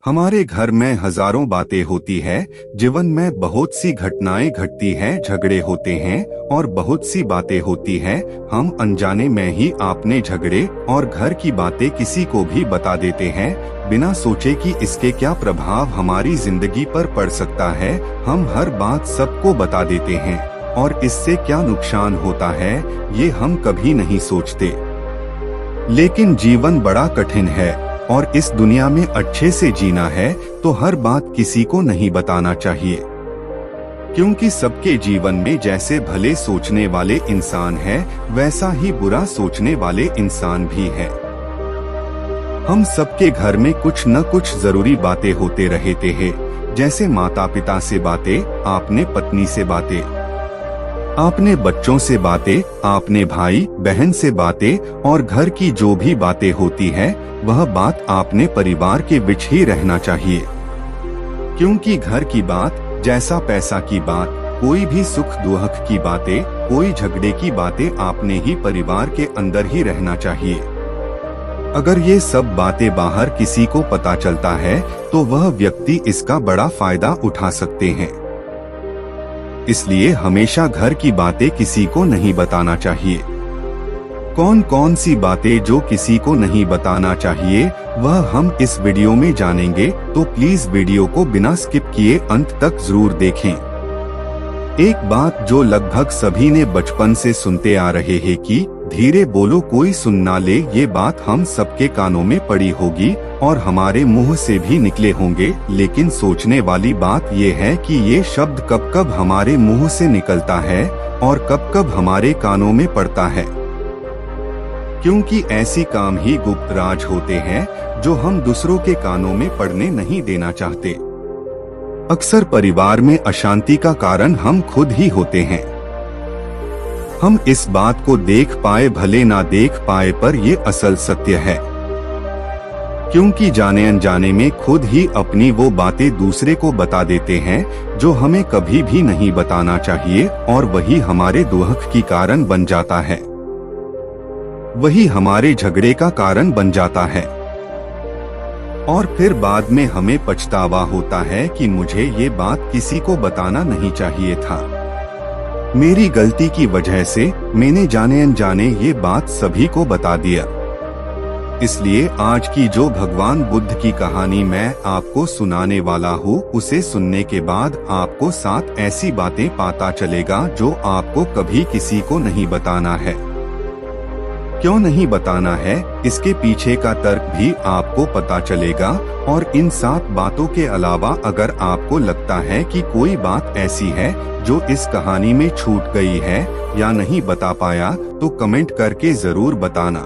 हमारे घर में हजारों बातें होती है। जीवन में बहुत सी घटनाएं घटती हैं, झगड़े होते हैं और बहुत सी बातें होती हैं। हम अनजाने में ही अपने झगड़े और घर की बातें किसी को भी बता देते हैं, बिना सोचे कि इसके क्या प्रभाव हमारी जिंदगी पर पड़ सकता है। हम हर बात सबको बता देते हैं और इससे क्या नुकसान होता है ये हम कभी नहीं सोचते। लेकिन जीवन बड़ा कठिन है और इस दुनिया में अच्छे से जीना है तो हर बात किसी को नहीं बताना चाहिए, क्योंकि सबके जीवन में जैसे भले सोचने वाले इंसान हैं, वैसा ही बुरा सोचने वाले इंसान भी है। हम सबके घर में कुछ न कुछ जरूरी बातें होते रहते हैं, जैसे माता पिता से बातें, आपने पत्नी से बातें, आपने बच्चों से बातें, आपने भाई बहन से बातें और घर की जो भी बातें होती है वह बात आपने परिवार के बीच ही रहना चाहिए, क्योंकि घर की बात जैसा पैसा की बात, कोई भी सुख दुख की बातें, कोई झगड़े की बातें आपने ही परिवार के अंदर ही रहना चाहिए। अगर ये सब बातें बाहर किसी को पता चलता है तो वह व्यक्ति इसका बड़ा फायदा उठा सकते हैं। इसलिए हमेशा घर की बातें किसी को नहीं बताना चाहिए। कौन कौन सी बातें जो किसी को नहीं बताना चाहिए वह हम इस वीडियो में जानेंगे, तो प्लीज वीडियो को बिना स्किप किए अंत तक जरूर देखें। एक बात जो लगभग सभी ने बचपन से सुनते आ रहे हैं कि धीरे बोलो कोई सुन ना ले, ये बात हम सबके कानों में पड़ी होगी और हमारे मुंह से भी निकले होंगे। लेकिन सोचने वाली बात ये है कि ये शब्द कब कब हमारे मुंह से निकलता है और कब कब हमारे कानों में पड़ता है, क्योंकि ऐसी काम ही गुप्त राज होते हैं जो हम दूसरों के कानों में पड़ने नहीं देना चाहते। अक्सर परिवार में अशांति का कारण हम खुद ही होते हैं। हम इस बात को देख पाए भले ना देख पाए, पर ये असल सत्य है, क्योंकि जाने अनजाने में खुद ही अपनी वो बातें दूसरे को बता देते हैं जो हमें कभी भी नहीं बताना चाहिए, और वही हमारे दुख की कारण बन जाता है, वही हमारे झगड़े का कारण बन जाता है। और फिर बाद में हमें पछतावा होता है कि मुझे ये बात किसी को बताना नहीं चाहिए था, मेरी गलती की वजह से मैंने जाने अनजाने ये बात सभी को बता दिया। इसलिए आज की जो भगवान बुद्ध की कहानी मैं आपको सुनाने वाला हूँ, उसे सुनने के बाद आपको 7 ऐसी बातें पता चलेगा जो आपको कभी किसी को नहीं बताना है। क्यों नहीं बताना है, इसके पीछे का तर्क भी आपको पता चलेगा। और इन 7 बातों के अलावा अगर आपको लगता है कि कोई बात ऐसी है जो इस कहानी में छूट गई है या नहीं बता पाया, तो कमेंट करके जरूर बताना।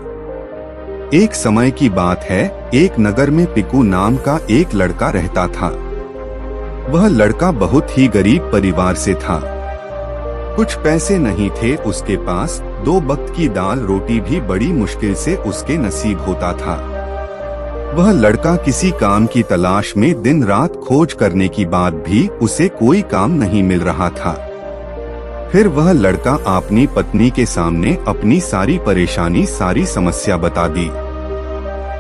एक समय की बात है, एक नगर में पिकू नाम का एक लड़का रहता था। वह लड़का बहुत ही गरीब परिवार से था। कुछ पैसे नहीं थे उसके पास, 2 वक्त की दाल रोटी भी बड़ी मुश्किल से उसके नसीब होता था। वह लड़का किसी काम की तलाश में दिन रात खोज करने की बाद भी उसे कोई काम नहीं मिल रहा था। फिर वह लड़का अपनी पत्नी के सामने अपनी सारी परेशानी, सारी समस्या बता दी।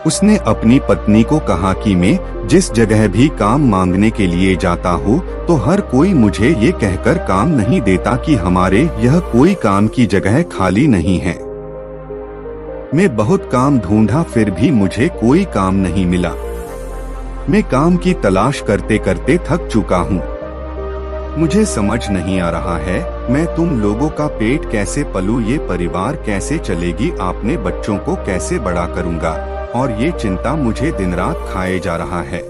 उसने अपनी पत्नी को कहा कि मैं जिस जगह भी काम मांगने के लिए जाता हूँ तो हर कोई मुझे ये कहकर काम नहीं देता कि हमारे यह कोई काम की जगह खाली नहीं है। मैं बहुत काम ढूंढा फिर भी मुझे कोई काम नहीं मिला। मैं काम की तलाश करते करते थक चुका हूँ। मुझे समझ नहीं आ रहा है मैं तुम लोगों का पेट कैसे पलूं, ये परिवार कैसे चलेगी, अपने बच्चों को कैसे बड़ा करूँगा, और ये चिंता मुझे दिन रात खाए जा रहा है।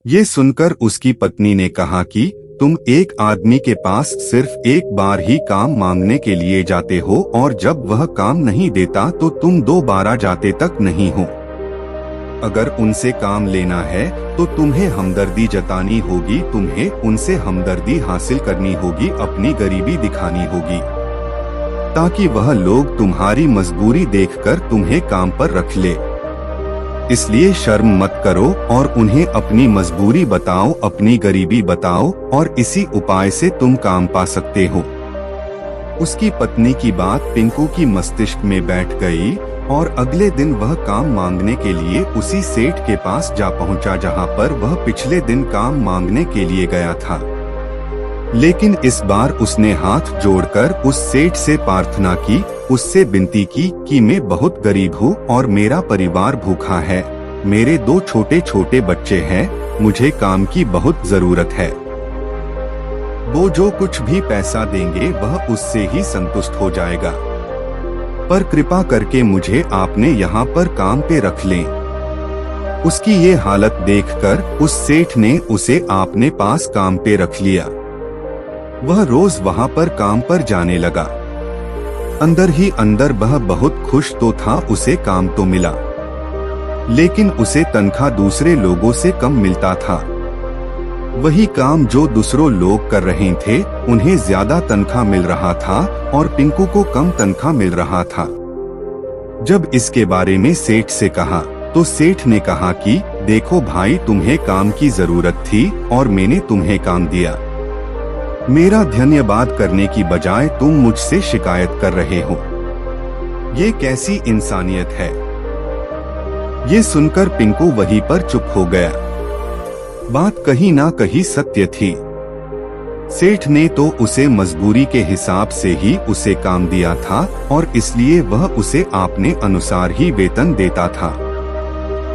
ये सुनकर उसकी पत्नी ने कहा कि तुम एक आदमी के पास सिर्फ एक बार ही काम मांगने के लिए जाते हो और जब वह काम नहीं देता तो तुम दोबारा जाते तक नहीं हो। अगर उनसे काम लेना है तो तुम्हें हमदर्दी जतानी होगी, तुम्हें उनसे हमदर्दी हासिल करनी होगी, अपनी गरीबी दिखानी होगी, ताकि वह लोग तुम्हारी मजबूरी देखकर तुम्हें काम पर रख ले। इसलिए शर्म मत करो और उन्हें अपनी मजबूरी बताओ, अपनी गरीबी बताओ, और इसी उपाय से तुम काम पा सकते हो। उसकी पत्नी की बात पिंकू की मस्तिष्क में बैठ गई और अगले दिन वह काम मांगने के लिए उसी सेठ के पास जा पहुंचा जहां पर वह पिछले दिन काम मांगने के लिए गया था। लेकिन इस बार उसने हाथ जोड़कर उस सेठ से प्रार्थना की, उससे विनती की कि मैं बहुत गरीब हूँ और मेरा परिवार भूखा है, मेरे 2 छोटे छोटे बच्चे हैं, मुझे काम की बहुत जरूरत है। वो जो कुछ भी पैसा देंगे वह उससे ही संतुष्ट हो जाएगा, पर कृपा करके मुझे आपने यहाँ पर काम पे रख लें। उसकी ये हालत देखकर उस सेठ ने उसे अपने पास काम पे रख लिया। वह रोज वहाँ पर काम पर जाने लगा। अंदर ही अंदर वह बहुत खुश तो था, उसे काम तो मिला, लेकिन उसे तनख्वाह दूसरे लोगों से कम मिलता था। वही काम जो दूसरों लोग कर रहे थे उन्हें ज्यादा तनख्वाह मिल रहा था और पिंकू को कम तनख्वाह मिल रहा था। जब इसके बारे में सेठ से कहा तो सेठ ने कहा कि देखो भाई, तुम्हें काम की जरूरत थी और मैंने तुम्हें काम दिया। मेरा धन्यवाद करने की बजाय तुम मुझसे शिकायत कर रहे हो। ये कैसी इंसानियत है। ये सुनकर पिंकू वहीं पर चुप हो गया। बात कहीं ना कहीं सत्य थी। सेठ ने तो उसे मजबूरी के हिसाब से ही उसे काम दिया था और इसलिए वह उसे अपने अनुसार ही वेतन देता था।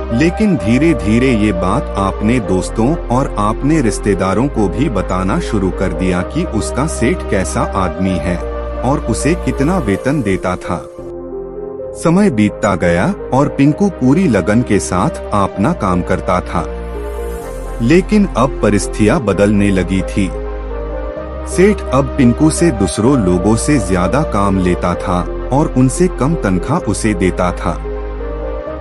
लेकिन धीरे धीरे ये बात अपने दोस्तों और अपने रिश्तेदारों को भी बताना शुरू कर दिया कि उसका सेठ कैसा आदमी है और उसे कितना वेतन देता था। समय बीतता गया और पिंकू पूरी लगन के साथ अपना काम करता था, लेकिन अब परिस्थितियां बदलने लगी थी। सेठ अब पिंकू से दूसरों लोगों से ज्यादा काम लेता था और उनसे कम तनख्वाह उसे देता था।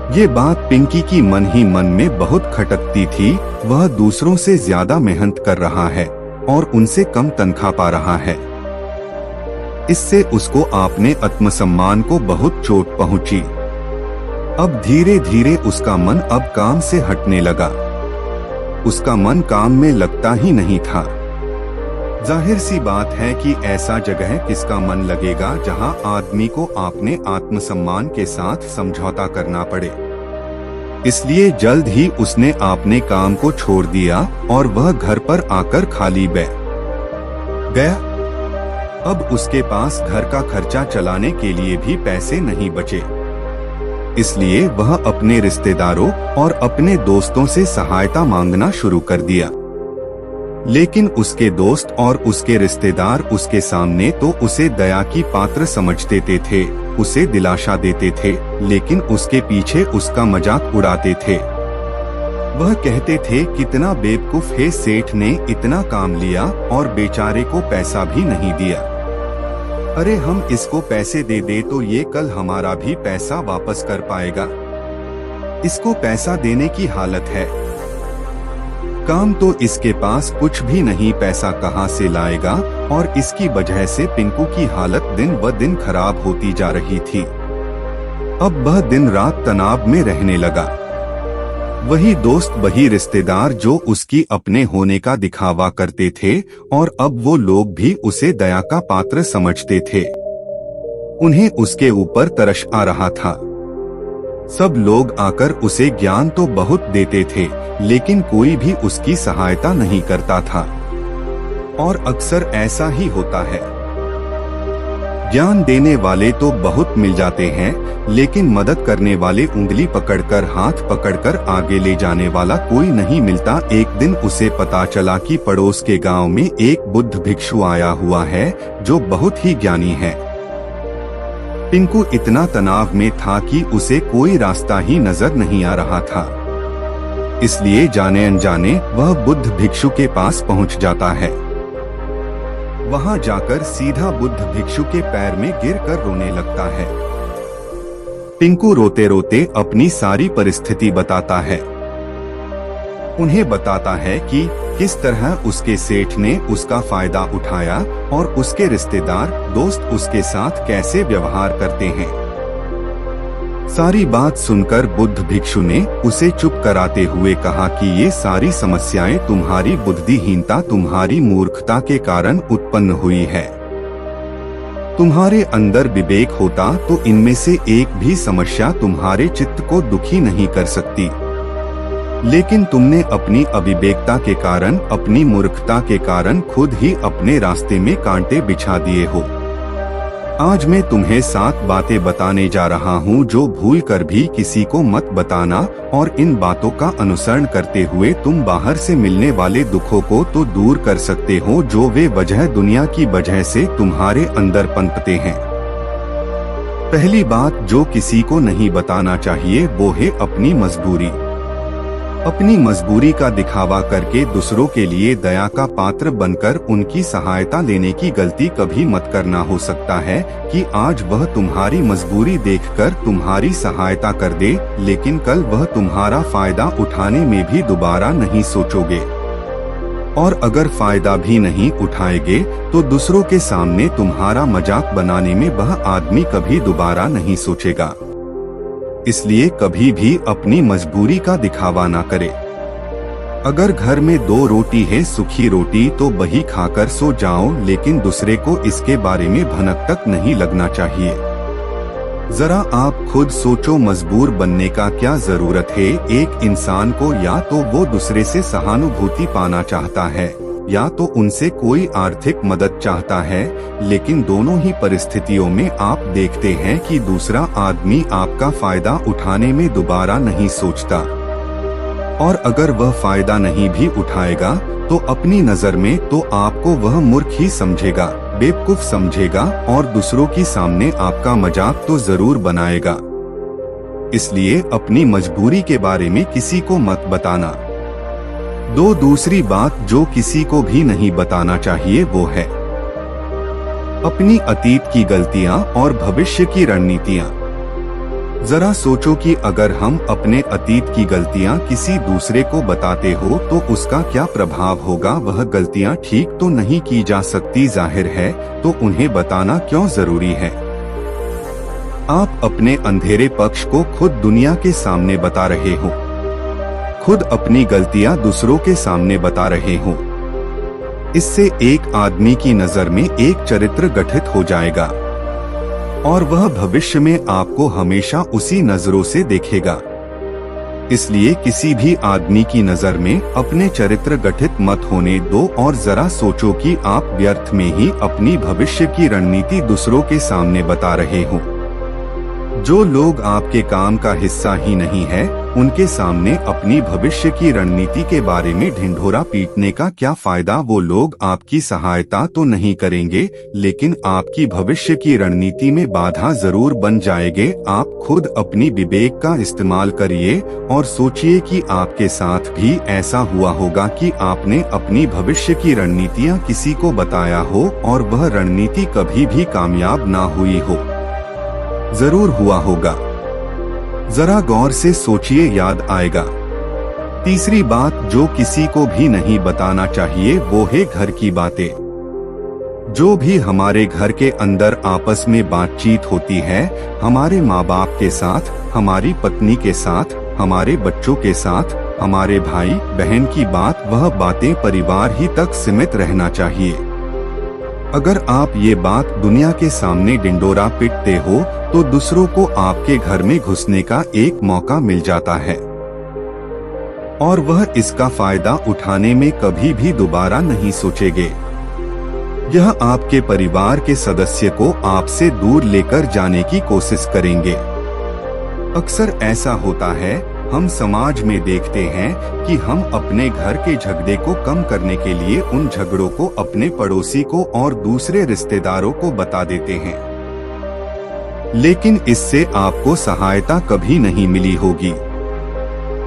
ये बात पिंकी की मन ही मन में बहुत खटकती थी। वह दूसरों से ज्यादा मेहनत कर रहा है और उनसे कम तनख्वाह पा रहा है। इससे उसको अपने आत्मसम्मान को बहुत चोट पहुंची। अब धीरे धीरे उसका मन अब काम से हटने लगा। उसका मन काम में लगता ही नहीं था। जाहिर सी बात है कि ऐसा जगह किसका मन लगेगा जहां आदमी को अपने आत्मसम्मान के साथ समझौता करना पड़े। इसलिए जल्द ही उसने अपने काम को छोड़ दिया और वह घर पर आकर खाली बैठ गया। अब उसके पास घर का खर्चा चलाने के लिए भी पैसे नहीं बचे। इसलिए वह अपने रिश्तेदारों और अपने दोस्तों से सहायता मांगना शुरू कर दिया। लेकिन उसके दोस्त और उसके रिश्तेदार उसके सामने तो उसे दया की पात्र समझ देते थे, उसे दिलासा देते थे, लेकिन उसके पीछे उसका मजाक उड़ाते थे। वह कहते थे कितना बेवकूफ है, सेठ ने इतना काम लिया और बेचारे को पैसा भी नहीं दिया। अरे हम इसको पैसे दे दे तो ये कल हमारा भी पैसा वापस कर पाएगा। इसको पैसा देने की हालत है, काम तो इसके पास कुछ भी नहीं, पैसा कहाँ से लाएगा। और इसकी वजह से पिंकू की हालत दिन ब दिन खराब होती जा रही थी। अब वह दिन रात तनाव में रहने लगा। वही दोस्त, वही रिश्तेदार जो उसकी अपने होने का दिखावा करते थे और अब वो लोग भी उसे दया का पात्र समझते थे। उन्हें उसके ऊपर तरस आ रहा था। सब लोग आकर उसे ज्ञान तो बहुत देते थे, लेकिन कोई भी उसकी सहायता नहीं करता था। और अक्सर ऐसा ही होता है। ज्ञान देने वाले तो बहुत मिल जाते हैं, लेकिन मदद करने वाले, उंगली पकड़कर हाथ पकड़कर आगे ले जाने वाला कोई नहीं मिलता। एक दिन उसे पता चला कि पड़ोस के गांव में एक बुद्ध भिक्षु आया हुआ है जो बहुत ही ज्ञानी है। पिंकू इतना तनाव में था कि उसे कोई रास्ता ही नजर नहीं आ रहा था। इसलिए जाने अनजाने वह बुद्ध भिक्षु के पास पहुंच जाता है। वहां जाकर सीधा बुद्ध भिक्षु के पैर में गिरकर रोने लगता है। पिंकू रोते रोते अपनी सारी परिस्थिति बताता है। उन्हें बताता है कि किस तरह उसके सेठ ने उसका फायदा उठाया और उसके रिश्तेदार, दोस्त उसके साथ कैसे व्यवहार करते हैं। सारी बात सुनकर बुद्ध भिक्षु ने उसे चुप कराते हुए कहा कि ये सारी समस्याएं तुम्हारी बुद्धिहीनता, तुम्हारी मूर्खता के कारण उत्पन्न हुई है। तुम्हारे अंदर विवेक होता तो इनमें से एक भी समस्या तुम्हारे चित्त को दुखी नहीं कर सकती। लेकिन तुमने अपनी अविवेकता के कारण, अपनी मूर्खता के कारण खुद ही अपने रास्ते में कांटे बिछा दिए हो। आज मैं तुम्हें 7 बातें बताने जा रहा हूँ जो भूल कर भी किसी को मत बताना, और इन बातों का अनुसरण करते हुए तुम बाहर से मिलने वाले दुखों को तो दूर कर सकते हो जो वे वजह दुनिया की वजह से तुम्हारे अंदर पनपते हैं। पहली बात जो किसी को नहीं बताना चाहिए वो है अपनी मजबूरी। अपनी मजबूरी का दिखावा करके दूसरों के लिए दया का पात्र बनकर उनकी सहायता लेने की गलती कभी मत करना। हो सकता है कि आज वह तुम्हारी मजबूरी देखकर तुम्हारी सहायता कर दे, लेकिन कल वह तुम्हारा फायदा उठाने में भी दोबारा नहीं सोचोगे, और अगर फायदा भी नहीं उठाएंगे तो दूसरों के सामने तुम्हारा मजाक बनाने में वह आदमी कभी दोबारा नहीं सोचेगा। इसलिए कभी भी अपनी मजबूरी का दिखावा ना करे। अगर घर में 2 रोटी है, सूखी रोटी, तो वही खाकर सो जाओ, लेकिन दूसरे को इसके बारे में भनक तक नहीं लगना चाहिए। जरा आप खुद सोचो, मजबूर बनने का क्या जरूरत है। एक इंसान को या तो वो दूसरे से सहानुभूति पाना चाहता है या तो उनसे कोई आर्थिक मदद चाहता है, लेकिन दोनों ही परिस्थितियों में आप देखते हैं कि दूसरा आदमी आपका फायदा उठाने में दोबारा नहीं सोचता, और अगर वह फायदा नहीं भी उठाएगा तो अपनी नजर में तो आपको वह मूर्ख ही समझेगा, बेवकूफ समझेगा, और दूसरों के सामने आपका मजाक तो जरूर बनाएगा। इसलिए अपनी मजबूरी के बारे में किसी को मत बताना। दूसरी बात जो किसी को भी नहीं बताना चाहिए वो है अपनी अतीत की गलतियां और भविष्य की रणनीतियां। जरा सोचो कि अगर हम अपने अतीत की गलतियां किसी दूसरे को बताते हो तो उसका क्या प्रभाव होगा। वह गलतियां ठीक तो नहीं की जा सकती, जाहिर है, तो उन्हें बताना क्यों जरूरी है। आप अपने अंधेरे पक्ष को खुद दुनिया के सामने बता रहे हो, खुद अपनी गलतियां दूसरों के सामने बता रहे हो। इससे एक आदमी की नजर में एक चरित्र गठित हो जाएगा और वह भविष्य में आपको हमेशा उसी नजरों से देखेगा। इसलिए किसी भी आदमी की नजर में अपने चरित्र गठित मत होने दो, और जरा सोचो कि आप व्यर्थ में ही अपनी भविष्य की रणनीति दूसरों के सामने बता रहे हो। जो लोग आपके काम का हिस्सा ही नहीं है, उनके सामने अपनी भविष्य की रणनीति के बारे में ढिंढोरा पीटने का क्या फायदा। वो लोग आपकी सहायता तो नहीं करेंगे, लेकिन आपकी भविष्य की रणनीति में बाधा जरूर बन जाएंगे। आप खुद अपनी विवेक का इस्तेमाल करिए और सोचिए कि आपके साथ भी ऐसा हुआ होगा कि आपने अपनी भविष्य की रणनीतियाँ किसी को बताया हो और वह रणनीति कभी भी कामयाब ना हुई हो। जरूर हुआ होगा। जरा गौर से सोचिए, याद आएगा। तीसरी बात जो किसी को भी नहीं बताना चाहिए वो है घर की बातें। जो भी हमारे घर के अंदर आपस में बातचीत होती है, हमारे माँ बाप के साथ, हमारी पत्नी के साथ, हमारे बच्चों के साथ, हमारे भाई बहन की बात, वह बातें परिवार ही तक सीमित रहना चाहिए। अगर आप ये बात दुनिया के सामने डिंडोरा पीटते हो तो दूसरों को आपके घर में घुसने का एक मौका मिल जाता है, और वह इसका फायदा उठाने में कभी भी दोबारा नहीं सोचेंगे। यह आपके परिवार के सदस्य को आपसे दूर लेकर जाने की कोशिश करेंगे। अक्सर ऐसा होता है, हम समाज में देखते हैं कि हम अपने घर के झगड़े को कम करने के लिए उन झगड़ों को अपने पड़ोसी को और दूसरे रिश्तेदारों को बता देते हैं, लेकिन इससे आपको सहायता कभी नहीं मिली होगी,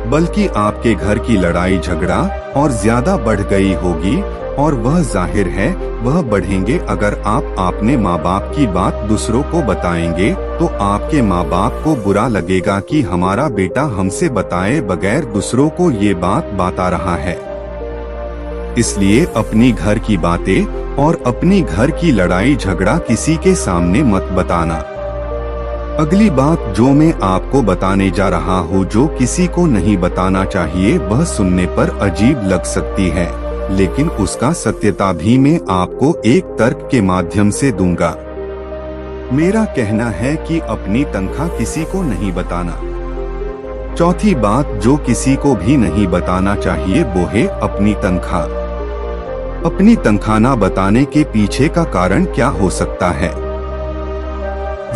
बल्कि आपके घर की लड़ाई झगड़ा और ज्यादा बढ़ गई होगी। और वह जाहिर है वह बढ़ेंगे अगर आप अपने माँ बाप की बात दूसरों को बताएंगे, तो आपके माँ बाप को बुरा लगेगा कि हमारा बेटा हमसे बताए बगैर दूसरों को ये बात बता रहा है। इसलिए अपनी घर की बातें और अपनी घर की लड़ाई झगड़ा किसी के सामने मत बताना। अगली बात जो मैं आपको बताने जा रहा हूँ जो किसी को नहीं बताना चाहिए, वह सुनने पर अजीब लग सकती है, लेकिन उसका सत्यता भी मैं आपको एक तर्क के माध्यम से दूंगा। मेरा कहना है कि अपनी तनख्वाह किसी को नहीं बताना। चौथी बात जो किसी को भी नहीं बताना चाहिए वो है अपनी तनख्वाह। अपनी तनख्वाह ना बताने के पीछे का कारण क्या हो सकता है?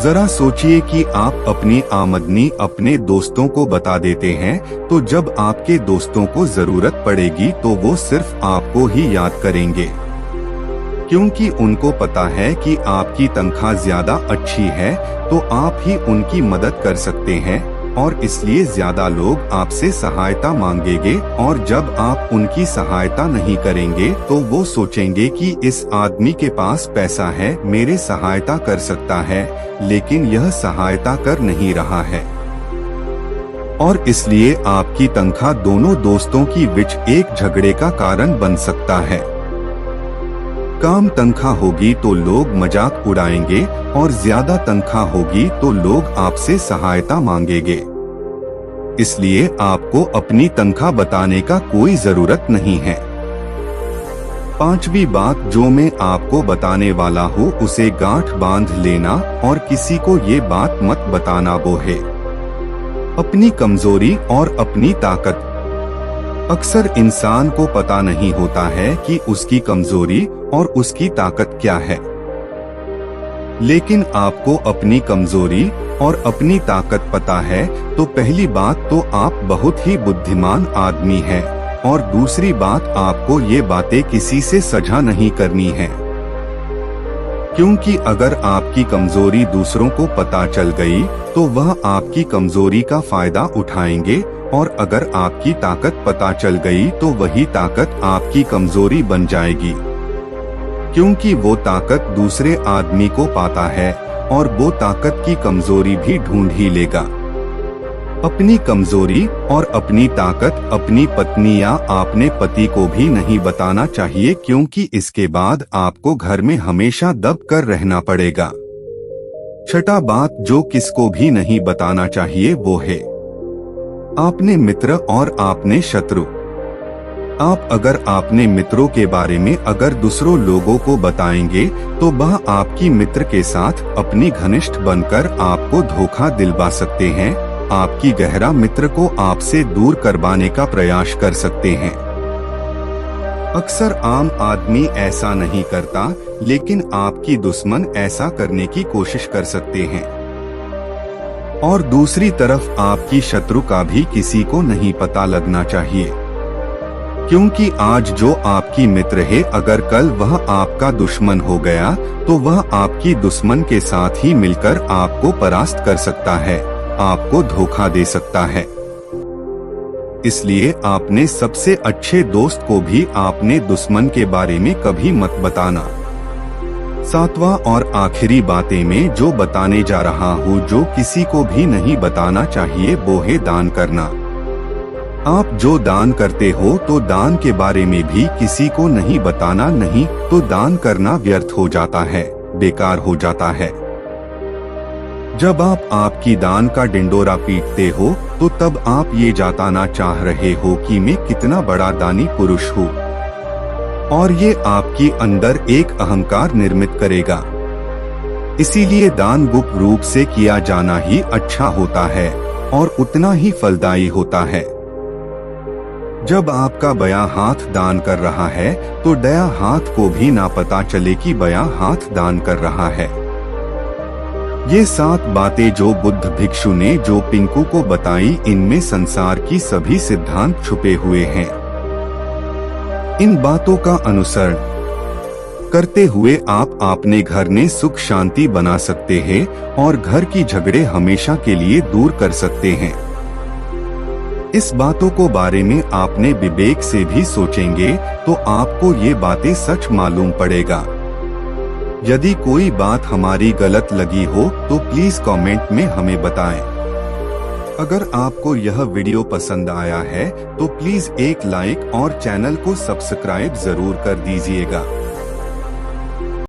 जरा सोचिए कि आप अपनी आमदनी अपने दोस्तों को बता देते हैं, तो जब आपके दोस्तों को जरूरत पड़ेगी तो वो सिर्फ आपको ही याद करेंगे, क्योंकि उनको पता है कि आपकी तनख्वाह ज्यादा अच्छी है तो आप ही उनकी मदद कर सकते हैं, और इसलिए ज्यादा लोग आपसे सहायता मांगेंगे। और जब आप उनकी सहायता नहीं करेंगे तो वो सोचेंगे कि इस आदमी के पास पैसा है, मेरे सहायता कर सकता है, लेकिन यह सहायता कर नहीं रहा है। और इसलिए आपकी तनख्वाह दोनों दोस्तों की बीच एक झगड़े का कारण बन सकता है। कम तनख्वाह होगी तो लोग मजाक उड़ाएंगे, और ज्यादा तनख्वाह होगी तो लोग आपसे सहायता मांगेंगे। इसलिए आपको अपनी तनख्वाह बताने का कोई जरूरत नहीं है। पांचवी बात जो मैं आपको बताने वाला हूँ उसे गांठ बांध लेना, और किसी को ये बात मत बताना वो है अपनी कमजोरी और अपनी ताकत। अक्सर इंसान को पता नहीं होता है कि उसकी कमजोरी और उसकी ताकत क्या है, लेकिन आपको अपनी कमजोरी और अपनी ताकत पता है तो पहली बात तो आप बहुत ही बुद्धिमान आदमी हैं, और दूसरी बात आपको ये बातें किसी से साझा नहीं करनी है, क्योंकि अगर आपकी कमजोरी दूसरों को पता चल गई तो वह आपकी कमजोरी का फायदा उठाएंगे, और अगर आपकी ताकत पता चल गई तो वही ताकत आपकी कमजोरी बन जाएगी, क्योंकि वो ताकत दूसरे आदमी को पाता है और वो ताकत की कमजोरी भी ढूंढ ही लेगा। अपनी कमजोरी और अपनी ताकत अपनी पत्नी या अपने पति को भी नहीं बताना चाहिए, क्योंकि इसके बाद आपको घर में हमेशा दब कर रहना पड़ेगा। छठा बात जो किसको भी नहीं बताना चाहिए वो है आपने मित्र और आपने शत्रु। आप अगर आपने मित्रों के बारे में अगर दूसरों लोगों को बताएंगे तो वह आपकी मित्र के साथ अपनी घनिष्ठ बनकर आपको धोखा दिलवा सकते हैं, आपकी गहरा मित्र को आपसे दूर करवाने का प्रयास कर सकते हैं। अक्सर आम आदमी ऐसा नहीं करता, लेकिन आपकी दुश्मन ऐसा करने की कोशिश कर सकते हैं। और दूसरी तरफ आपकी शत्रु का भी किसी को नहीं पता लगना चाहिए, क्योंकि आज जो आपकी मित्र है अगर कल वह आपका दुश्मन हो गया तो वह आपकी दुश्मन के साथ ही मिलकर आपको परास्त कर सकता है, आपको धोखा दे सकता है। इसलिए आपने सबसे अच्छे दोस्त को भी आपने दुश्मन के बारे में कभी मत बताना। सातवां और आखिरी बातें में जो बताने जा रहा हूँ जो किसी को भी नहीं बताना चाहिए वो है दान करना। आप जो दान करते हो तो दान के बारे में भी किसी को नहीं बताना, नहीं तो दान करना व्यर्थ हो जाता है, बेकार हो जाता है। जब आप आपकी दान का डिंडोरा पीटते हो तो तब आप ये जताना चाह रहे हो कि मैं कितना बड़ा दानी पुरुष हूँ, और ये आपकी अंदर एक अहंकार निर्मित करेगा। इसीलिए दान गुप्त रूप से किया जाना ही अच्छा होता है और उतना ही फलदायी होता है। जब आपका बायां हाथ दान कर रहा है तो दायां हाथ को भी ना पता चले कि बायां हाथ दान कर रहा है। ये 7 बातें जो बुद्ध भिक्षु ने जो पिंकू को बताई, इनमें संसार की सभी सिद्धांत छुपे हुए हैं। इन बातों का अनुसरण करते हुए आप अपने घर में सुख शांति बना सकते हैं और घर की झगड़े हमेशा के लिए दूर कर सकते हैं। इस बातों को बारे में आपने विवेक से भी सोचेंगे तो आपको ये बातें सच मालूम पड़ेगा। यदि कोई बात हमारी गलत लगी हो तो प्लीज कमेंट में हमें बताएं। अगर आपको यह वीडियो पसंद आया है तो प्लीज एक लाइक और चैनल को सब्सक्राइब जरूर कर दीजिएगा।